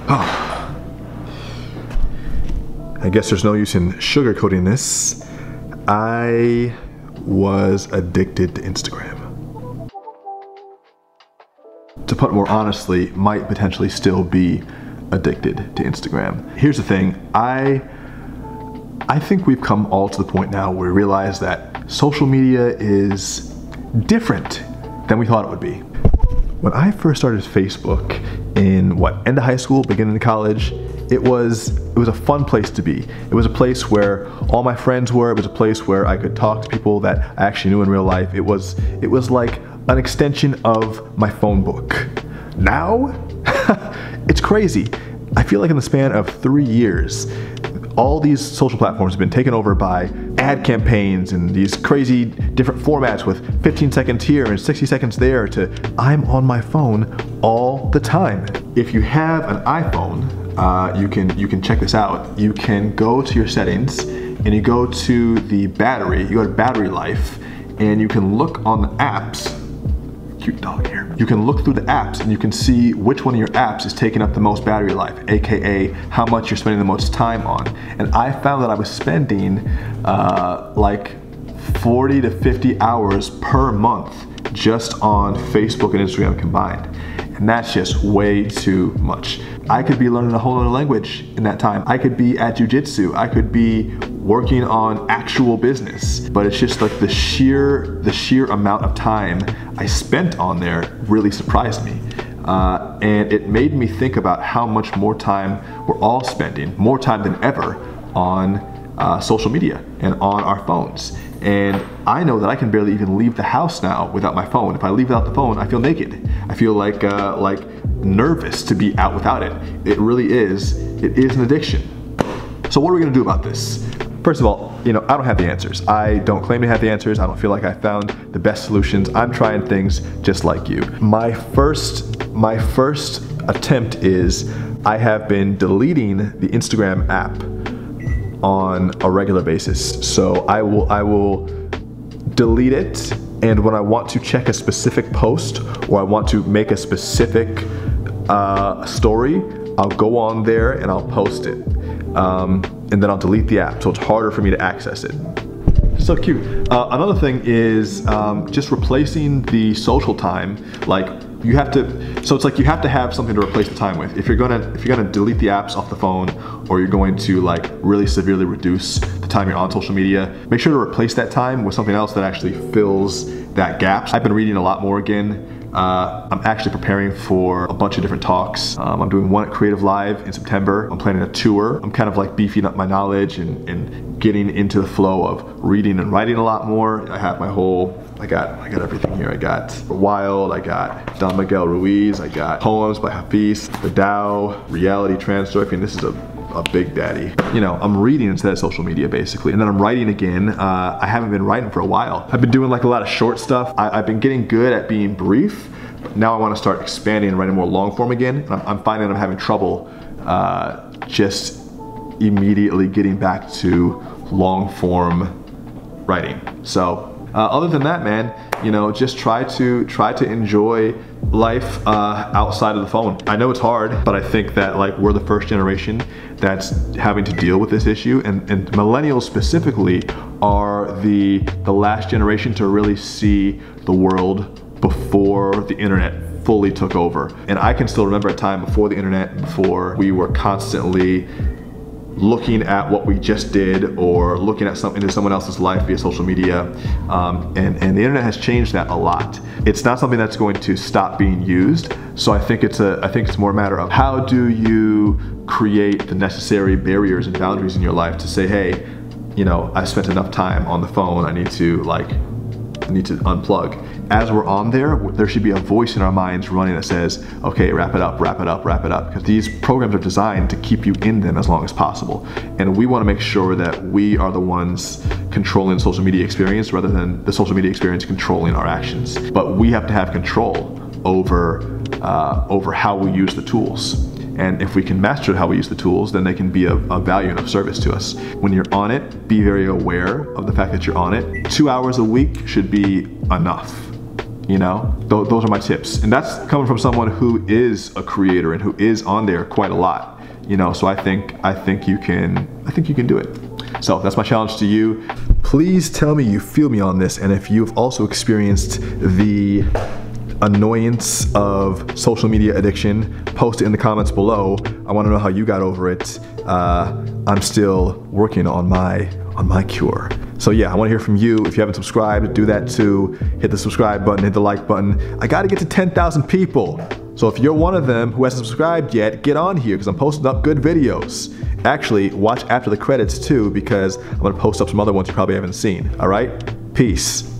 Oh. I guess there's no use in sugarcoating this. I was addicted to Instagram. To put it more honestly, might potentially still be addicted to Instagram. Here's the thing, I think we've come all to the point now where we realize that social media is different than we thought it would be. When I first started Facebook in end of high school, beginning of college, it was a fun place to be. It was a place where all my friends were. It was a place where I could talk to people that I actually knew in real life. It was like an extension of my phone book. Now, it's crazy. I feel like in the span of 3 years, all these social platforms have been taken over by ad campaigns and these crazy different formats with 15 seconds here and 60 seconds there to I'm on my phone all the time. If you have an iPhone, you can check this out. You can go to your settings and you go to the battery, you go to battery life, and you can look on the apps. Cute dog here. You can look through the apps and you can see which one of your apps is taking up the most battery life, aka how much you're spending the most time on. And I found that I was spending like 40 to 50 hours per month just on Facebook and Instagram combined. And that's just way too much. I could be learning a whole other language in that time. I could be at jujitsu. I could be working on actual business. But it's just like the sheer amount of time I spent on there really surprised me. And it made me think about how much more time we're all spending, more time than ever, on social media and on our phones. And I know that I can barely even leave the house now without my phone. If I leave without the phone, I feel naked. I feel like nervous to be out without it. It really is, it is an addiction. So what are we gonna do about this? First of all, I don't have the answers. I don't claim to have the answers. I don't feel like I found the best solutions. I'm trying things just like you. My first attempt is I have been deleting the Instagram app on a regular basis. So I will delete it, and when I want to check a specific post or I want to make a specific story, I'll go on there and I'll post it. And then I'll delete the app, so it's harder for me to access it. So cute. Another thing is just replacing the social time. You have to have something to replace the time with. If you're gonna delete the apps off the phone, or you're going to really severely reduce the time you're on social media, make sure to replace that time with something else that actually fills that gap. I've been reading a lot more again. I'm actually preparing for a bunch of different talks. I'm doing one at Creative Live in September. I'm planning a tour. I'm kind of beefing up my knowledge and getting into the flow of reading and writing a lot more. I have my whole, I got everything here. I got Wild, I got Don Miguel Ruiz, I got poems by Hafiz, the Tao, reality translation. This is a big daddy. I'm reading instead of social media basically. And then I'm writing again. I haven't been writing for a while. I've been doing a lot of short stuff. I've been getting good at being brief, but now I want to start expanding and writing more long form again. And I'm finding I'm having trouble just immediately getting back to long form writing. So other than that, man, just try to enjoy life outside of the phone. I know it's hard, but I think that we're the first generation that's having to deal with this issue, and millennials specifically are the last generation to really see the world before the internet fully took over. And I can still remember a time before the internet, before we were constantly looking at what we just did or looking at something into someone else's life via social media, and the internet has changed that a lot. It's not something that's going to stop being used, so I think it's more a matter of how do you create the necessary barriers and boundaries in your life to say, hey, I spent enough time on the phone, I need to unplug. As we're on there should be a voice in our minds running that says, okay, wrap it up, wrap it up, wrap it up. Because these programs are designed to keep you in them as long as possible. And we want to make sure that we are the ones controlling the social media experience rather than the social media experience controlling our actions. But we have to have control over how we use the tools. And if we can master how we use the tools, then they can be of value and of service to us. When you're on it, be very aware of the fact that you're on it. 2 hours a week should be enough. You know, those are my tips. And that's coming from someone who is a creator and who is on there quite a lot. You know, so I think you can do it. So that's my challenge to you. Please tell me you feel me on this, and if you've also experienced the annoyance of social media addiction, post it in the comments below. I want to know how you got over it. I'm still working on my cure. So yeah, I want to hear from you. If you haven't subscribed, do that too. Hit the subscribe button, hit the like button. I got to get to 10,000 people. So if you're one of them who hasn't subscribed yet, get on here because I'm posting up good videos. Actually, watch after the credits too because I'm going to post up some other ones you probably haven't seen. All right? Peace.